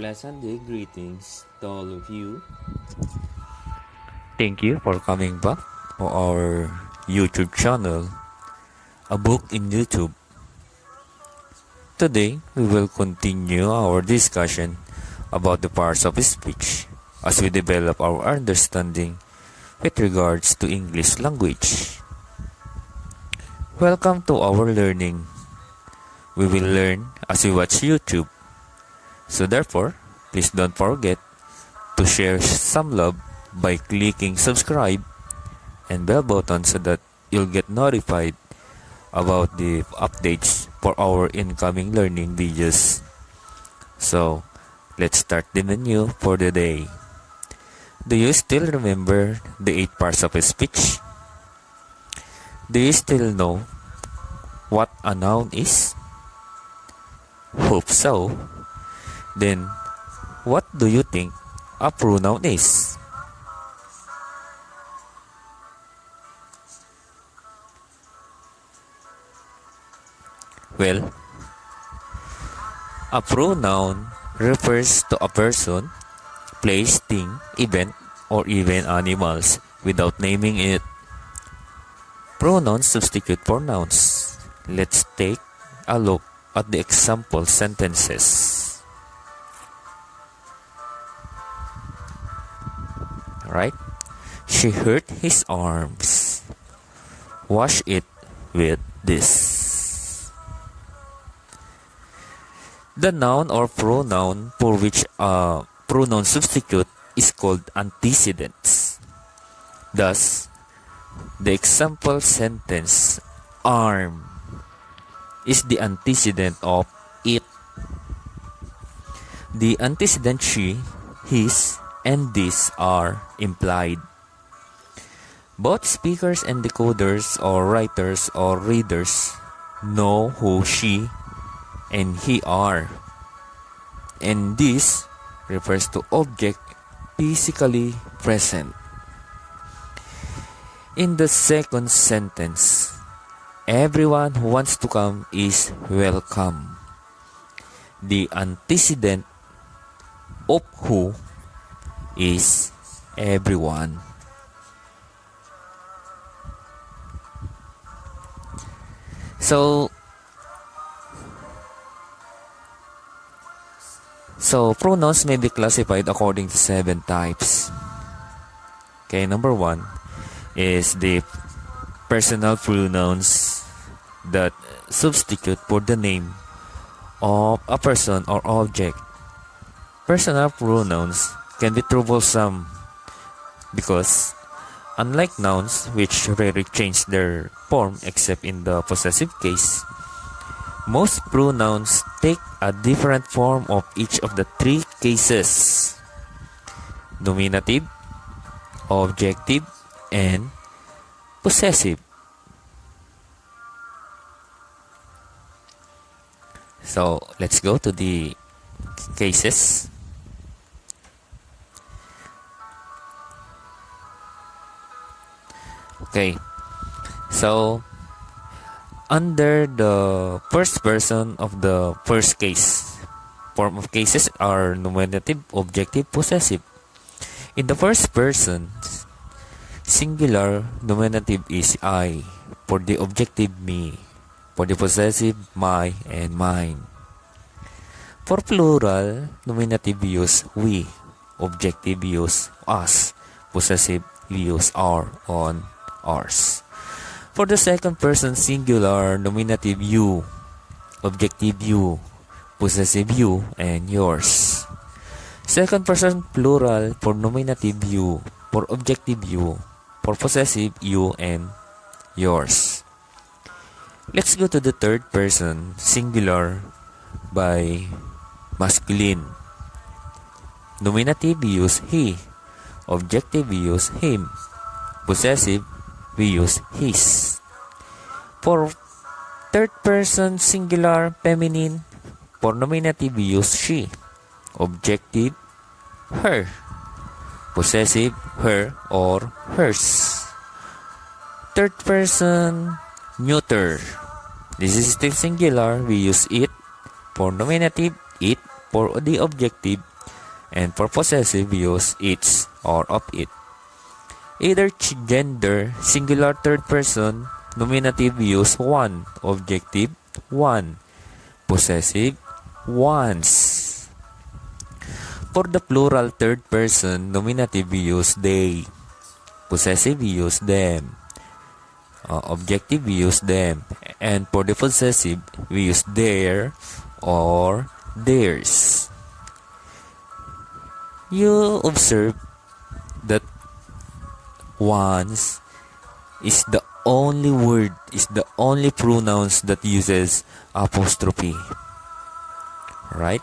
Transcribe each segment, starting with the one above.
Pleasant day greetings to all of you. Thank you for coming back to our YouTube channel, A Book in YouTube. Today, we will continue our discussion about the parts of speech as we develop our understanding with regards to English language. Welcome to our learning. We will learn as we watch YouTube. So therefore, please don't forget to share some love by clicking subscribe and bell button so that you'll get notified about the updates for our incoming learning videos. So, let's start the menu for the day. Do you still remember the 8 parts of speech? Do you still know what a noun is? Hope so. Then, what do you think a pronoun is? Well, a pronoun refers to a person, place, thing, event, or even animals without naming it. Pronouns substitute for nouns. Let's take a look at the example sentences. Alright? She hurt his arms. Wash it with this. The noun or pronoun for which a pronoun substitute is called antecedents. Thus, the example sentence, arm, is the antecedent of it. The antecedent she, his, and this are implied. Both speakers and decoders or writers or readers know who she and he are, and this refers to object physically present. In the second sentence, everyone who wants to come is welcome. The antecedent of who is everyone. So pronouns may be classified according to 7 types. Okay, number 1 is the personal pronouns that substitute for the name of a person or object. Personal pronouns can be troublesome because, unlike nouns which rarely change their form except in the possessive case, most pronouns take a different form of each of the 3 cases: nominative, objective, and possessive. So, let's go to the cases. Okay, so under the first person of the first case, form of cases are nominative, objective, possessive. In the first person, singular nominative is I, for the objective me, for the possessive my and mine. For plural, nominative use we, objective use us, possessive use our, on, ours. For the second person singular, nominative you, objective you, possessive you, and yours. Second person plural for nominative you, for objective you, for possessive you, and yours. Let's go to the third person singular by masculine. Nominative we use he, objective we use him, possessive we use his. For third person singular feminine, for nominative we use she, objective her, possessive her or hers. Third person neuter, this is still singular, we use it. For nominative it, for the objective And for possessive, we use its or of it. Either gender, singular third person, nominative, we use one, objective, one, possessive, ones. For the plural third person, nominative, we use they, possessive, we use them, objective, we use them, and for the possessive, we use their or theirs. You observe that ones is the only word, is the only pronouns that uses apostrophe. Right?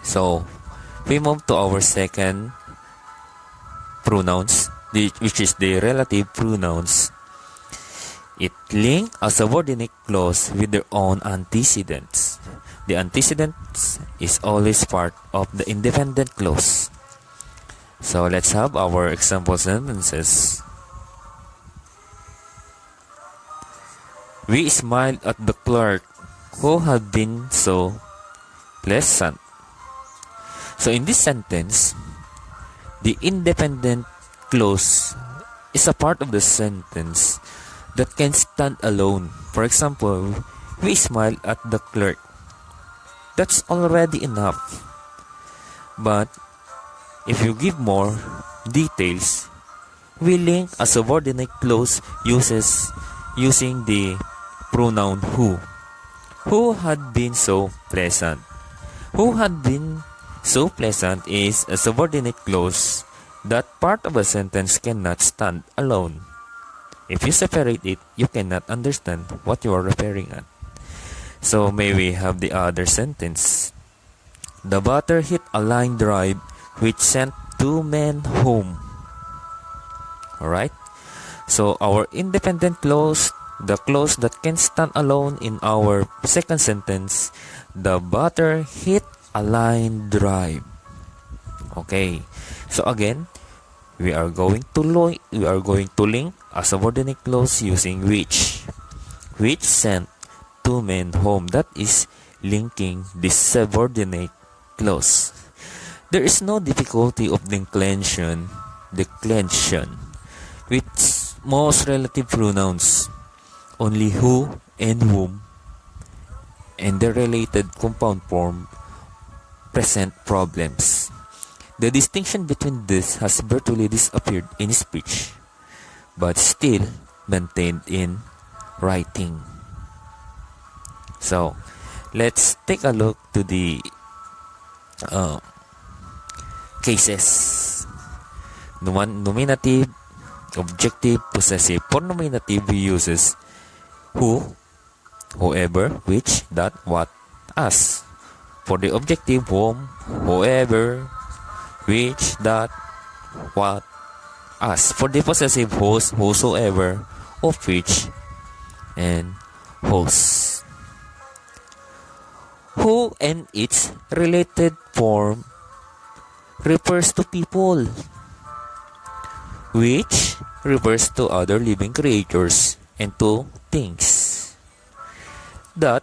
So, we move to our second pronouns, which is the relative pronouns. It links a subordinate clause with their own antecedents. The antecedents is always part of the independent clause. So let's have our example sentences. We smiled at the clerk who had been so pleasant. So in this sentence, the independent clause is a part of the sentence that can stand alone. For example, we smiled at the clerk. That's already enough. But if you give more details, we link a subordinate clause using the pronoun who. Who had been so pleasant. Who had been so pleasant is a subordinate clause. That part of a sentence cannot stand alone. If you separate it, you cannot understand what you are referring at. So may we have the other sentence. The butter hit a line drive which sent 2 men home. Alright? So our independent clause, the clause that can stand alone in our second sentence, the butter hit a line drive. Okay. So again, we are going to link a subordinate clause using which sent 2 men home. That is linking the subordinate clause. There is no difficulty of declension with most relative pronouns. Only who and whom and the related compound form present problems. The distinction between this has virtually disappeared in speech, but still maintained in writing. So, let's take a look to the cases. Nominative, objective, possessive. For nominative, we uses who, whoever, which, that, what, us. For the objective, whom, whoever, which, that, what, us. For the possessive, whose, whosoever, of which, and whose. Who and its related form refers to people, which refers to other living creatures and to things. That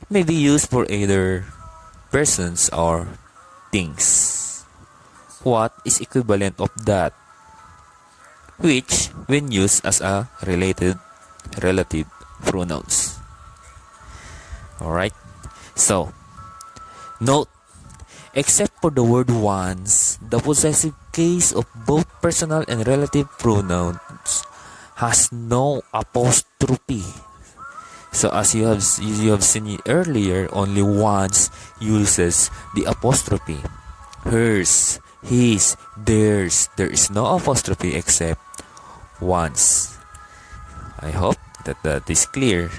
may be used for either persons or things. What is equivalent of that, which when used as a relative pronouns. Alright, so note, except for the word once, the possessive case of both personal and relative pronouns has no apostrophe. So as you have seen earlier, only once uses the apostrophe. Hers, his, theirs. There is no apostrophe except once. I hope that is clear.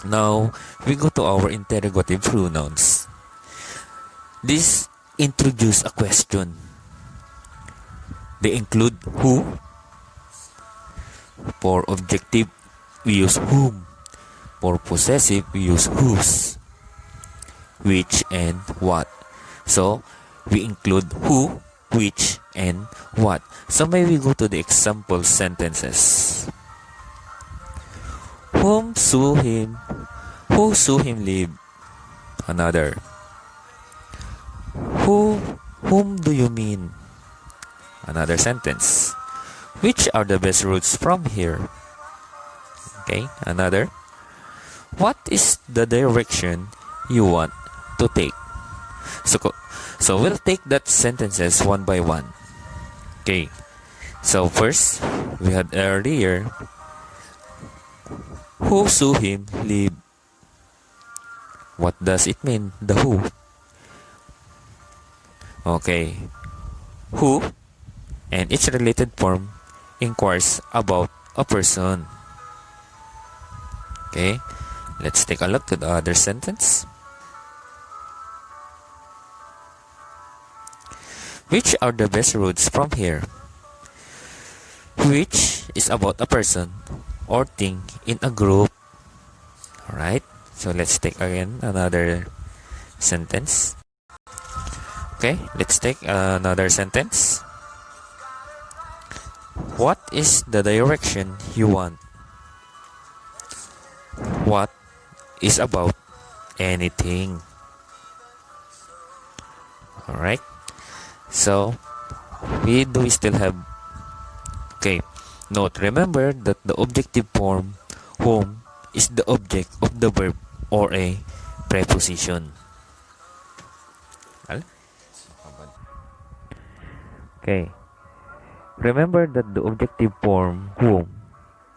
Now, we go to our interrogative pronouns. This introduce a question. They include who. For objective, we use whom. For possessive, we use whose, which, and what. So, we include who, which, and what. So, may we go to the example sentences. Whom saw him leave? Another. Whom do you mean? Another sentence. Which are the best routes from here? Okay, another. What is the direction you want to take? So we'll take that sentences one by one. Okay. So first, we had earlier, who saw him leave? What does it mean? The who. Okay. Who and its related form inquires about a person. Okay. Let's take a look to the other sentence. Which are the best routes from here? Which is about a person or thing in a group. Alright, so let's take again another sentence. Okay, let's take another sentence. What is the direction you want? What is about anything. Alright, so we still have. Okay, note, remember that the objective form whom is the object of the verb or a preposition. Okay, remember that the objective form whom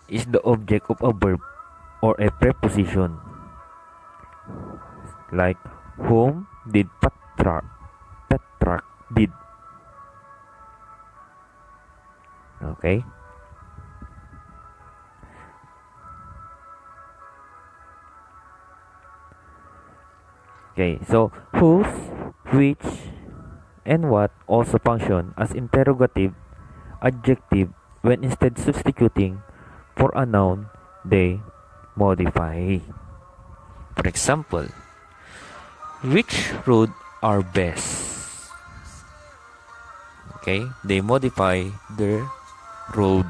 is the object of a verb or a preposition. Like, whom did Petrarch did. Okay. Okay, so whose, which, and what also function as interrogative adjective when instead substituting for a noun they modify. For example, which road are best? Okay, they modify their road.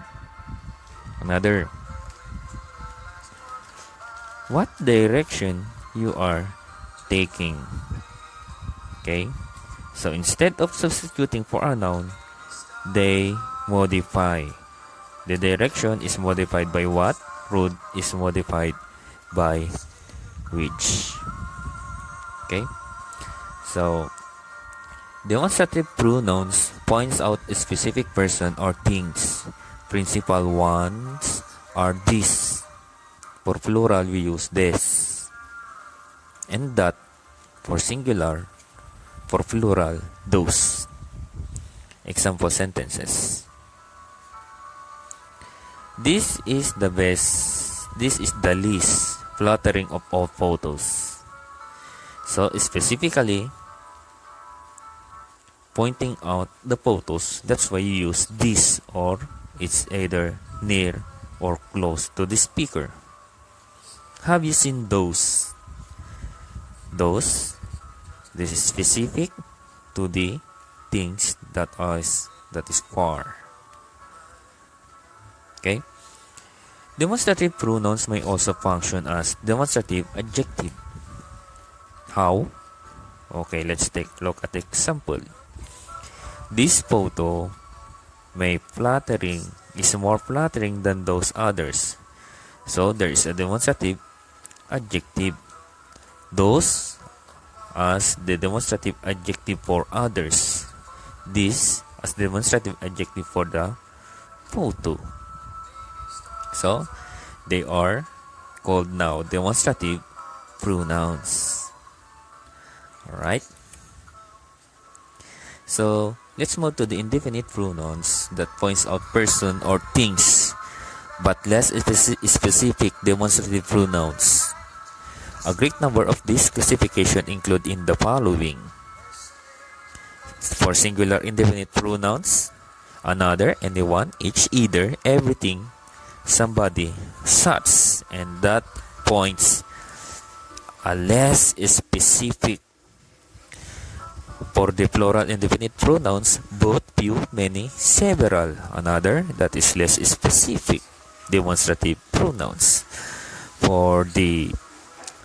Another. What direction you are taking? Okay, so instead of substituting for a noun, they modify. The direction is modified by what? Road is modified by which. Okay, so demonstrative pronouns points out a specific person or things. Principal ones are this. For plural, we use this. And that. For singular. For plural, those. Example sentences. This is the best. This is the least flattering of all photos. So, specifically, pointing out the photos, that's why you use this, or it's either near or close to the speaker. Have you seen those? Those, this is specific to the things that is far. Okay? Demonstrative pronouns may also function as demonstrative adjective. How? Okay, let's take a look at the example. This photo is more flattering than those others. So there is a demonstrative adjective. Those as the demonstrative adjective for others. This as demonstrative adjective for the photo. So they are called now demonstrative pronouns. Alright. So let's move to the indefinite pronouns that points out person or things, but less specific demonstrative pronouns. A great number of these classifications include in the following. For singular indefinite pronouns, another, anyone, each, either, everything, somebody, such, and that points a less specific. For the plural indefinite pronouns, both, few, many, several, another, that is less specific demonstrative pronouns. For the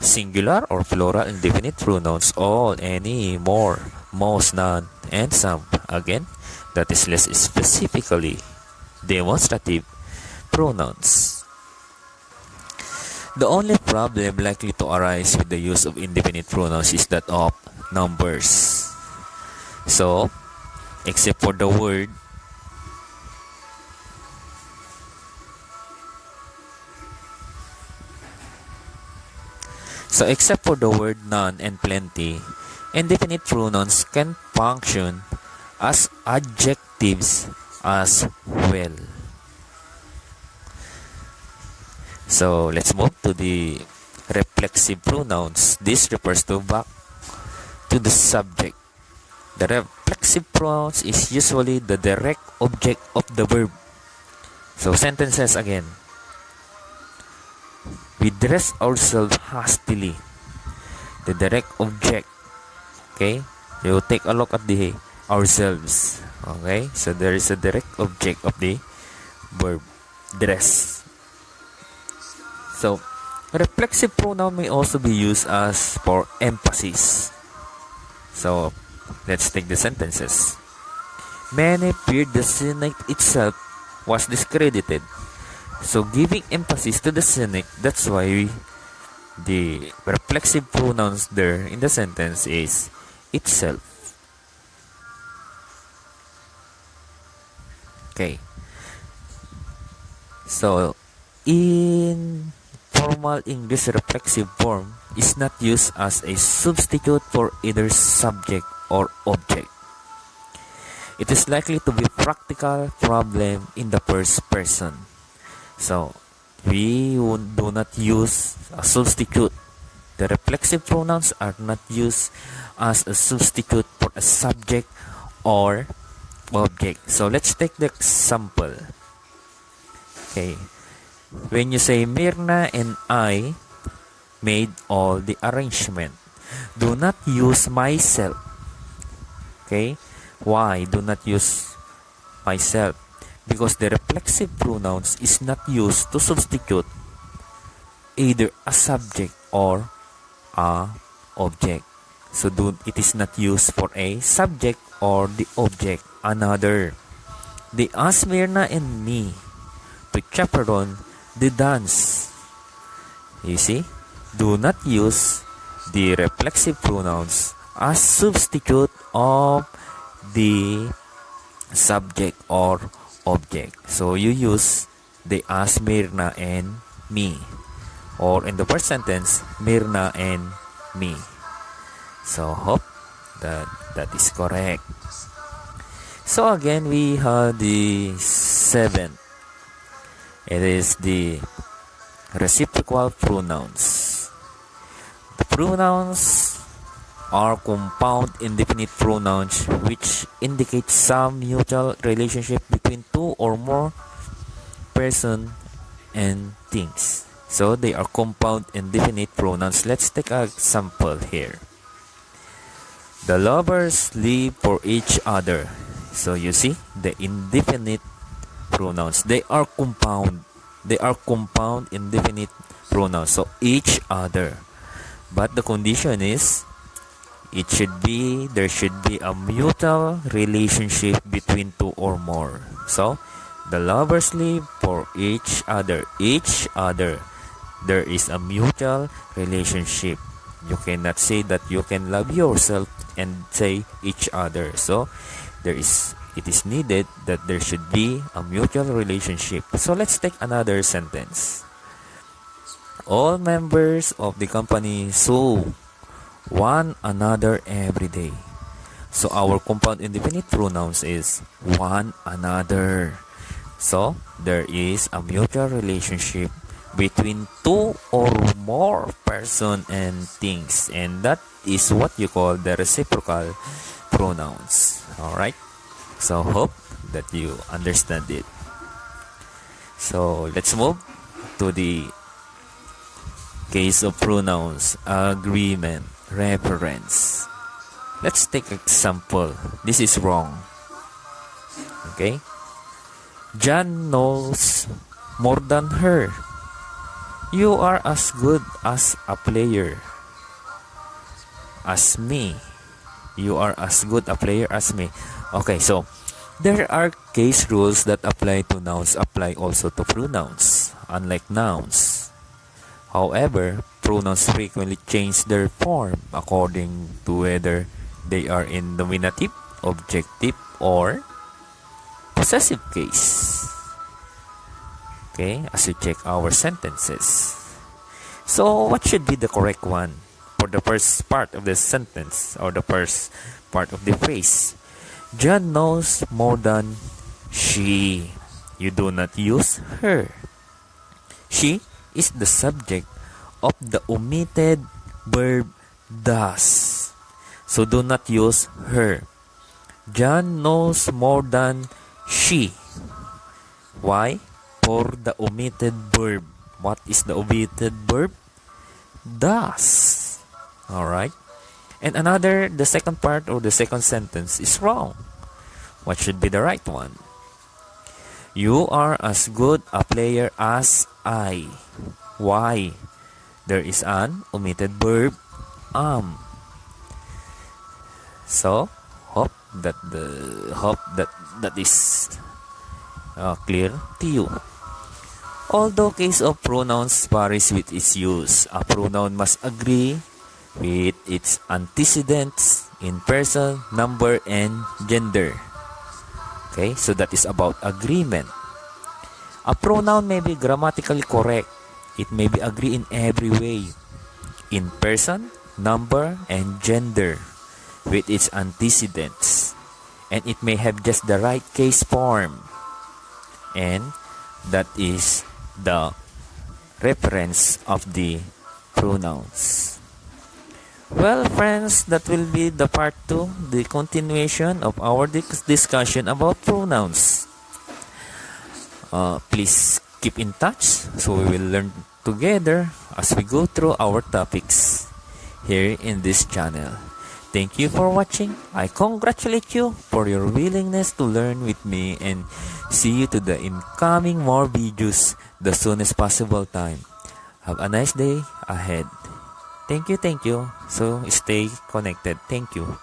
singular or plural indefinite pronouns, all, any, more, most, none, and some. Again, that is less specifically demonstrative pronouns. The only problem likely to arise with the use of indefinite pronouns is that of numbers. So, except for the word none and plenty, indefinite pronouns can function as adjectives as well. So, let's move to the reflexive pronouns. This refers to back to the subject. The reflexive pronouns is usually the direct object of the verb. So, sentences again. We dress ourselves hastily. The direct object. Okay? You take a look at the ourselves. Okay? So, there is a direct object of the verb. Dress. So, reflexive pronoun may also be used as for emphasis. So, let's take the sentences. Many feared the cynic itself was discredited. So, giving emphasis to the cynic, that's why the reflexive pronouns there in the sentence is itself. Okay. So, in formal English, reflexive form is not used as a substitute for either subject or object. It is likely to be a practical problem in the first person. So, we do not use a substitute. The reflexive pronouns are not used as a substitute for a subject or object. So, let's take the example. Okay. When you say Mirna and I made all the arrangement, do not use myself. Okay? Why do not use myself? Because the reflexive pronouns is not used to substitute either a subject or a object. So it is not used for a subject or the object. Another. They asked Mirna and me to chaperone the dance. You see? Do not use the reflexive pronouns as substitute of the subject or object. So you use they asked Mirna and me. Or in the first sentence, Mirna and me. So hope that is correct. So again, we have the seventh. It is the reciprocal pronouns. The pronouns are compound indefinite pronouns which indicate some mutual relationship between two or more persons and things. So they are compound indefinite pronouns. Let's take an example here. The lovers live for each other. So you see the indefinite pronouns. They are compound indefinite pronouns. So each other. But the condition is there should be a mutual relationship between two or more. So the lovers live for each other. Each other. There is a mutual relationship. You cannot say that you can love yourself and say each other. So it is needed that there should be a mutual relationship. So let's take another sentence. All members of the company saw one another every day. So our compound indefinite pronouns is one another. So there is a mutual relationship between two or more person and things, and that is what you call the reciprocal pronouns. Alright? So hope that you understand it. So let's move to the case of pronouns, agreement, reference. Let's take example. This is wrong. Okay? John knows more than her. You are as good as a player as me. You are as good a player as me. Okay, so there are case rules that apply to nouns apply also to pronouns, unlike nouns. However, pronouns frequently change their form according to whether they are in nominative, objective, or possessive case. Okay, as we check our sentences. So, what should be the correct one for the first part of the sentence or the first part of the phrase? John knows more than she. You do not use her. She is the subject of the omitted verb does. So do not use her. John knows more than she. Why? For the omitted verb. What is the omitted verb? Does. Alright? And the second part or the second sentence is wrong. What should be the right one? You are as good a player as I. Why? There is an omitted verb, So, hope that is clear to you. Although case of pronouns varies with its use, a pronoun must agree with its antecedents in person, number, and gender. Okay, so that is about agreement. A pronoun may be grammatically correct. It may be agree in every way. In person, number, and gender with its antecedents. And it may have just the right case form. And that is the reference of the pronouns. Well, friends, that will be the part 2, the continuation of our discussion about pronouns. Please keep in touch so we will learn together as we go through our topics here in this channel. Thank you for watching. I congratulate you for your willingness to learn with me and see you to the incoming more videos the soonest possible time. Have a nice day ahead. Thank you. So stay connected. Thank you.